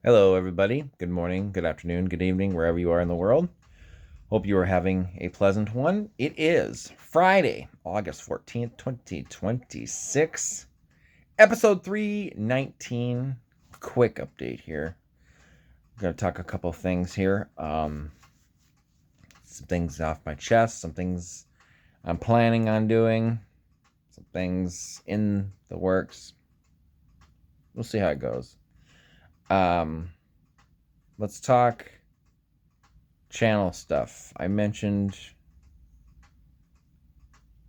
Hello, everybody. Good morning, good afternoon, good evening, wherever you are in the world. Hope you are having a pleasant one. It is Friday, August 14th, 2026, episode 319. Quick update here. I'm going to talk a couple things here. Some things off my chest, some things I'm planning on doing, some things in the works. We'll see how it goes. Um, let's talk channel stuff. I mentioned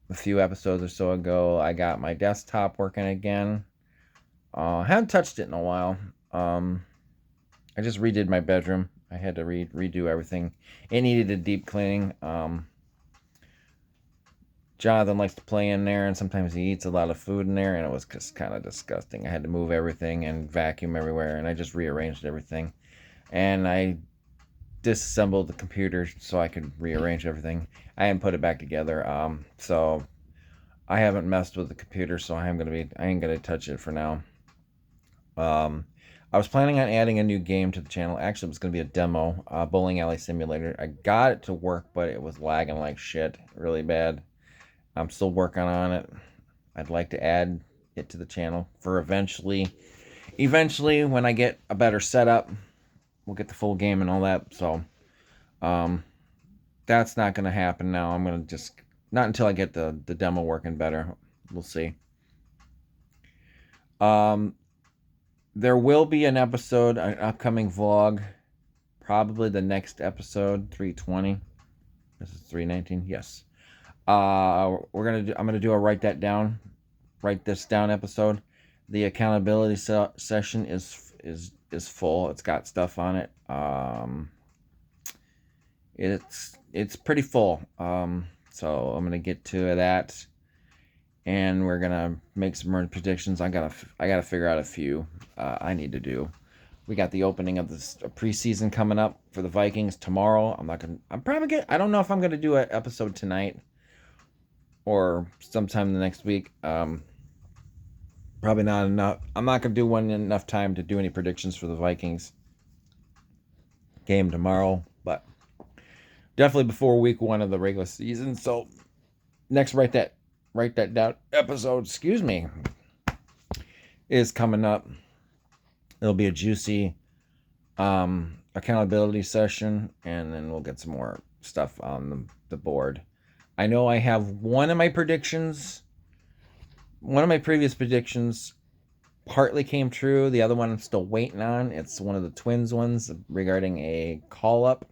a few episodes or so ago I got my desktop working again. I haven't touched it in a while. I just redid my bedroom. I had to redo everything. It needed a deep cleaning. Jonathan likes to play in there, and sometimes he eats a lot of food in there, and it was just kind of disgusting. I had to move everything and vacuum everywhere, and I just rearranged everything. And I disassembled the computer so I could rearrange everything. I hadn't put it back together. So I haven't messed with the computer, so I ain't gonna touch it for now. I was planning on adding a new game to the channel. Actually, it was gonna be a demo, Bowling Alley Simulator. I got it to work, but it was lagging like shit, really bad. I'm still working on it. I'd like to add it to the channel for eventually. Eventually, when I get a better setup, we'll get the full game and all that. So, that's not gonna happen now. I'm gonna just not until I get the demo working better. We'll see. Um, there will be an episode, an upcoming vlog, probably the next episode, 320. This is 319. Yes. I'm gonna do a write this down episode. The accountability session is full. It's got stuff on it. It's pretty full. So I'm gonna get to that, and we're gonna make some more predictions. I gotta figure out a few I need to do. We got the opening of this preseason coming up for the Vikings tomorrow. I don't know if I'm gonna do an episode tonight or sometime the next week. Probably not enough. I'm not gonna do one in enough time to do any predictions for the Vikings game tomorrow, but definitely before week 1 of the regular season. So next, write that down. Episode, excuse me, is coming up. It'll be a juicy accountability session, and then we'll get some more stuff on the board. I know I have one of my predictions. One of my previous predictions partly came true. The other one I'm still waiting on. It's one of the Twins ones regarding a call up.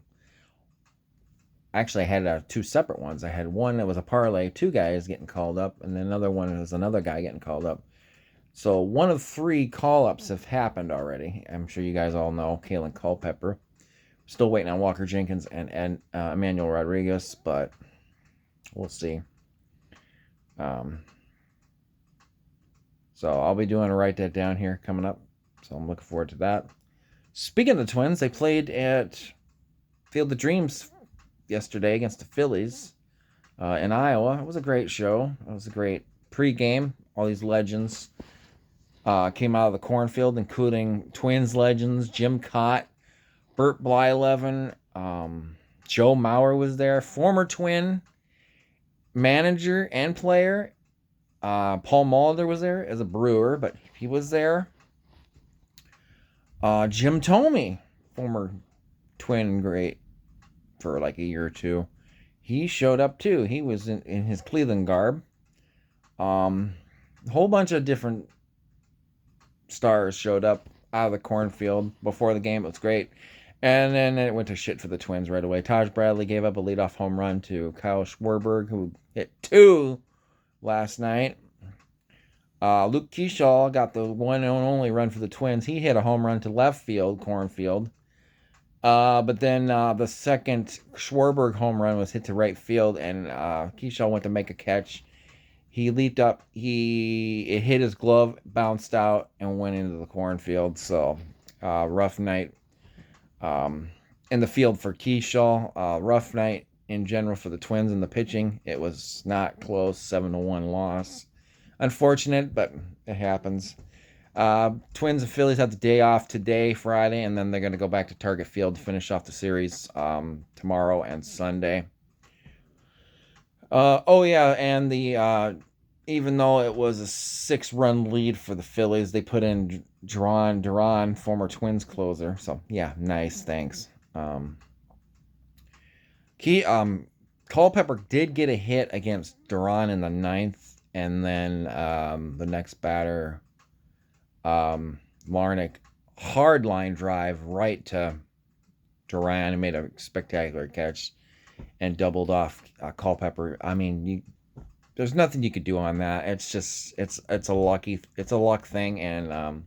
Actually, I had two separate ones. I had one that was a parlay, two guys getting called up, and then another one was another guy getting called up. So one of three call-ups have happened already. I'm sure you guys all know Kalen Culpepper. Still waiting on Walker Jenkins and Emmanuel Rodriguez, but we'll see. So I'll be doing a write that down here coming up. So I'm looking forward to that. Speaking of the Twins, they played at Field of Dreams yesterday against the Phillies in Iowa. It was a great show. It was a great pregame. All these legends came out of the cornfield, including Twins legends Jim Cott, Bert Blyleven, Joe Mauer was there, former Twin manager and player. Paul Molitor was there as a Brewer, but he was there. Jim Thome, former Twin great for like a year or two, he showed up too. He was in his Cleveland garb. A whole bunch of different stars showed up out of the cornfield before the game. It was great. And then it went to shit for the Twins right away. Taj Bradley gave up a leadoff home run to Kyle Schwarber, who hit 2 last night. Luke Kershaw got the one and only run for the Twins. He hit a home run to left field, cornfield. But then the second Schwarber home run was hit to right field, and Kershaw went to make a catch. He leaped up. It hit his glove, bounced out, and went into the cornfield. So, rough night in the field for Kershaw. Rough night in general for the Twins in the pitching. It was not close, 7-1 loss. Unfortunate, but it happens. Twins and Phillies have the day off today, Friday, and then they're going to go back to Target Field to finish off the series tomorrow and Sunday. Oh yeah, and the even though it was a 6-run lead for the Phillies, they put in Duran Duran, former Twins closer. So yeah, nice, thanks. Key Culpepper did get a hit against Duran in the ninth, and then the next batter, Larnick, hard line drive right to Duran and made a spectacular catch and doubled off Culpepper. I mean, there's nothing you could do on that. It's just it's a luck thing, and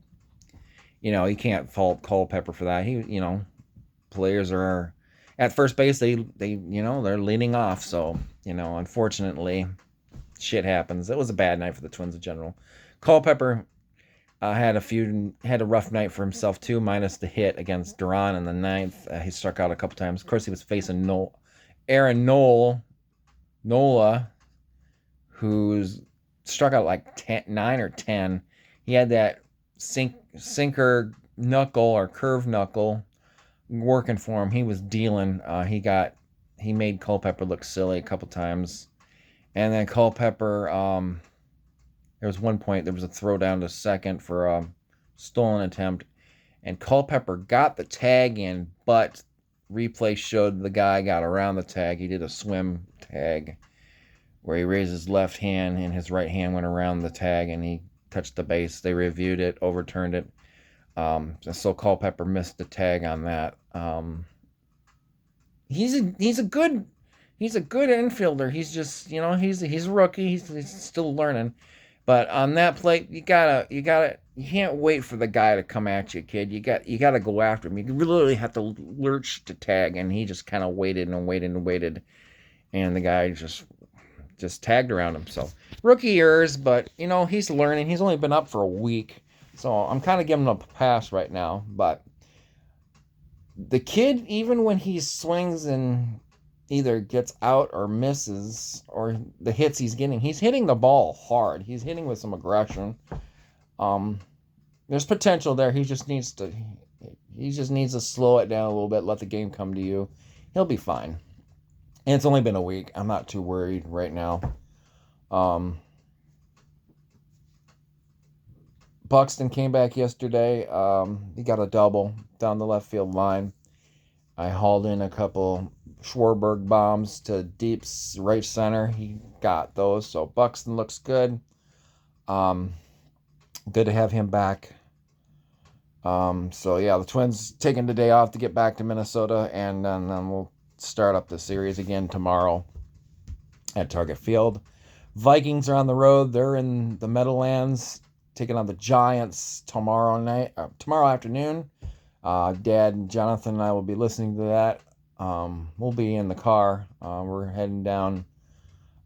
you can't fault Culpepper for that. Players are at first base. They're leading off, so unfortunately, shit happens. It was a bad night for the Twins in general. Culpepper had a rough night for himself too, minus the hit against Duran in the ninth. He struck out a couple times. Of course, he was facing Aaron Nola, who's struck out like 9 or 10. He had that sinker knuckle or curve knuckle working for him. He was dealing. He made Culpepper look silly a couple times, and then Culpepper. There was one point there was a throw down to second for a stolen attempt, and Culpepper got the tag in, but replay showed the guy got around the tag. He did a swim tag where he raised his left hand and his right hand went around the tag and he touched the base. They reviewed it, overturned it. So Culpepper missed the tag on that. He's a good infielder. He's just he's a rookie. He's still learning. But on that play, you can't wait for the guy to come at you, kid. You gotta go after him. You literally have to lurch to tag, and he just kind of waited and waited and waited, and the guy just tagged around him. So rookie errors, but he's learning. He's only been up for a week, so I'm kind of giving him a pass right now. But the kid, even when he swings and either gets out or misses, or the hits he's getting, he's hitting the ball hard. He's hitting with some aggression. There's potential there. He just needs to slow it down a little bit, let the game come to you. He'll be fine. And it's only been a week. I'm not too worried right now. Buxton came back yesterday. He got a double down the left field line. I hauled in a couple Schwarberg bombs to deep right center. He got those. So Buxton looks good. Good to have him back. So yeah, the Twins taking the day off to get back to Minnesota, and then we'll start up the series again tomorrow at Target Field. Vikings are on the road. They're in the Meadowlands taking on the Giants tomorrow afternoon. Dad, Jonathan, and I will be listening to that. We'll be in the car. We're heading down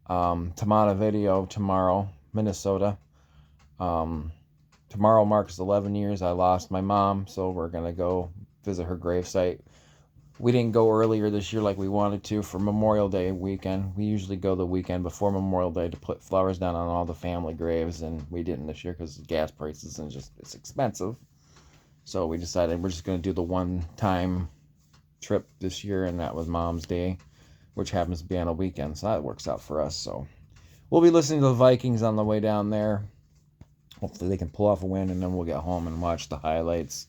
to Montevideo tomorrow, Minnesota. Tomorrow marks 11 years I lost my mom, so we're going to go visit her gravesite. We didn't go earlier this year like we wanted to for Memorial Day weekend. We usually go the weekend before Memorial Day to put flowers down on all the family graves, and we didn't this year because gas prices and it's expensive. So we decided we're just going to do the one-time trip this year, and that was Mom's Day, which happens to be on a weekend, so that works out for us. So we'll be listening to the Vikings on the way down there. Hopefully they can pull off a win, and then we'll get home and watch the highlights.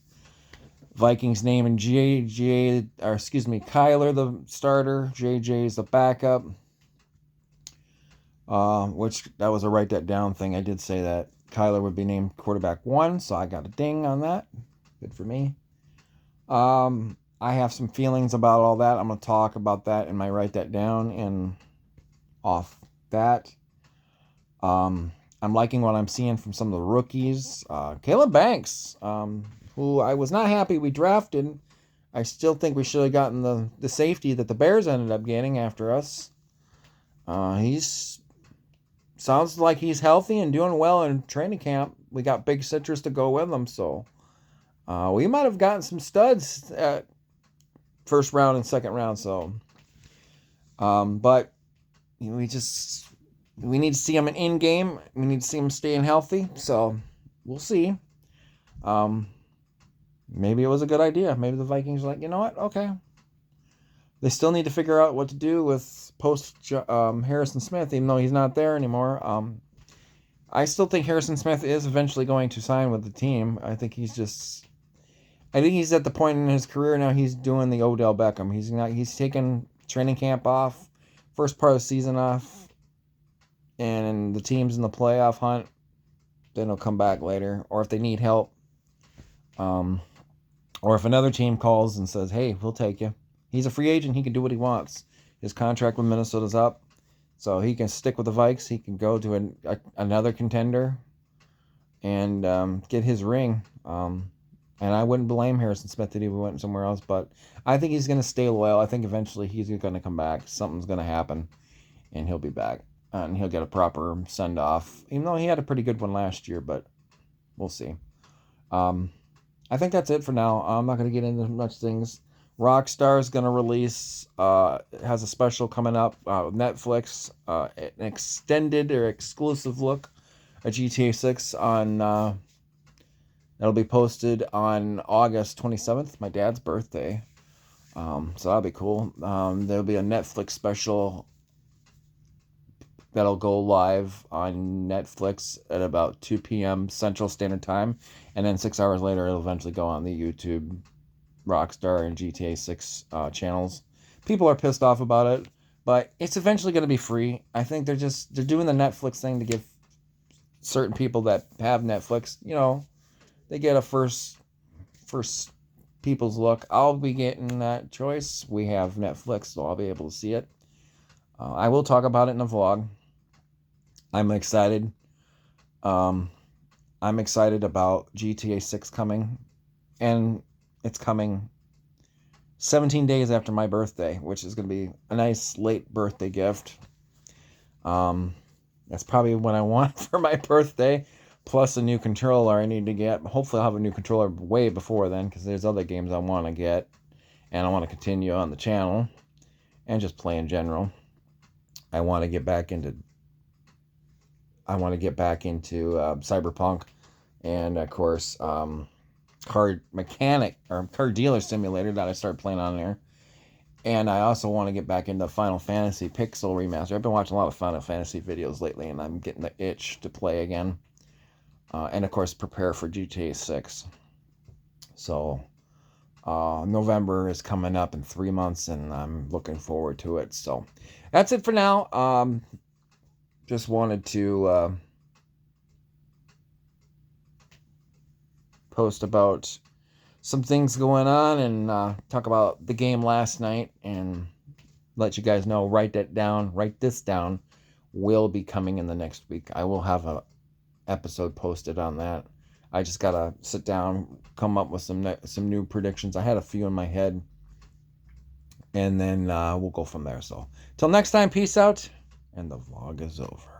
Vikings naming Kyler the starter, JJ's the backup. Which that was a write that down thing. I did say that Kyler would be named quarterback 1, so I got a ding on that. Good for me. I have some feelings about all that. I'm going to talk about that in my write that down and off that. I'm liking what I'm seeing from some of the rookies. Caleb Banks, who I was not happy we drafted. I still think we should have gotten the safety that the Bears ended up getting after us. He's sounds like he's healthy and doing well in training camp. We got Big Citrus to go with him, so we might have gotten some studs at first round and second round. So, but we need to see him in game. We need to see him staying healthy. So we'll see. Maybe it was a good idea. Maybe the Vikings were like, you know what? Okay. They still need to figure out what to do with post Harrison Smith, even though he's not there anymore. I still think Harrison Smith is eventually going to sign with the team. I think he's at the point in his career now. He's doing the Odell Beckham. He's taking training camp off, first part of the season off, and the team's in the playoff hunt. Then he'll come back later, or if they need help, or if another team calls and says, "Hey, we'll take you." He's a free agent. He can do what he wants. His contract with Minnesota's up, so he can stick with the Vikes. He can go to another contender and get his ring. And I wouldn't blame Harrison Smith if he went somewhere else, but I think he's going to stay loyal. I think eventually he's going to come back. Something's going to happen, and he'll be back. And he'll get a proper send-off, even though he had a pretty good one last year, but we'll see. I think that's it for now. I'm not going to get into much things. Rockstar is going to release, has a special coming up, Netflix, an extended or exclusive look at GTA 6 on... That'll be posted on August 27th, my dad's birthday. So that'll be cool. There'll be a Netflix special that'll go live on Netflix at about 2 p.m. Central Standard Time. And then 6 hours later, it'll eventually go on the YouTube, Rockstar, and GTA 6 channels. People are pissed off about it, but it's eventually going to be free. I think they're doing the Netflix thing to give certain people that have Netflix, they get a first people's look. I'll be getting that choice. We have Netflix, so I'll be able to see it. I will talk about it in a vlog. I'm excited. I'm excited about GTA 6 coming. And it's coming 17 days after my birthday, which is going to be a nice late birthday gift. That's probably what I want for my birthday. Plus a new controller I need to get. Hopefully I'll have a new controller way before then, because there's other games I want to get. And I want to continue on the channel. And just play in general. I want to get back into Cyberpunk. And of course, car mechanic or car dealer simulator that I started playing on there. And I also want to get back into Final Fantasy Pixel Remaster. I've been watching a lot of Final Fantasy videos lately, and I'm getting the itch to play again. And of course, prepare for GTA 6. So, November is coming up in 3 months, and I'm looking forward to it. So, that's it for now. Just wanted to post about some things going on and talk about the game last night and let you guys know. Write this down. Will be coming in the next week. I will have a episode posted on that. I just gotta sit down, come up with some new predictions. I had a few in my head, and then we'll go from there. So till next time, peace out, and the vlog is over.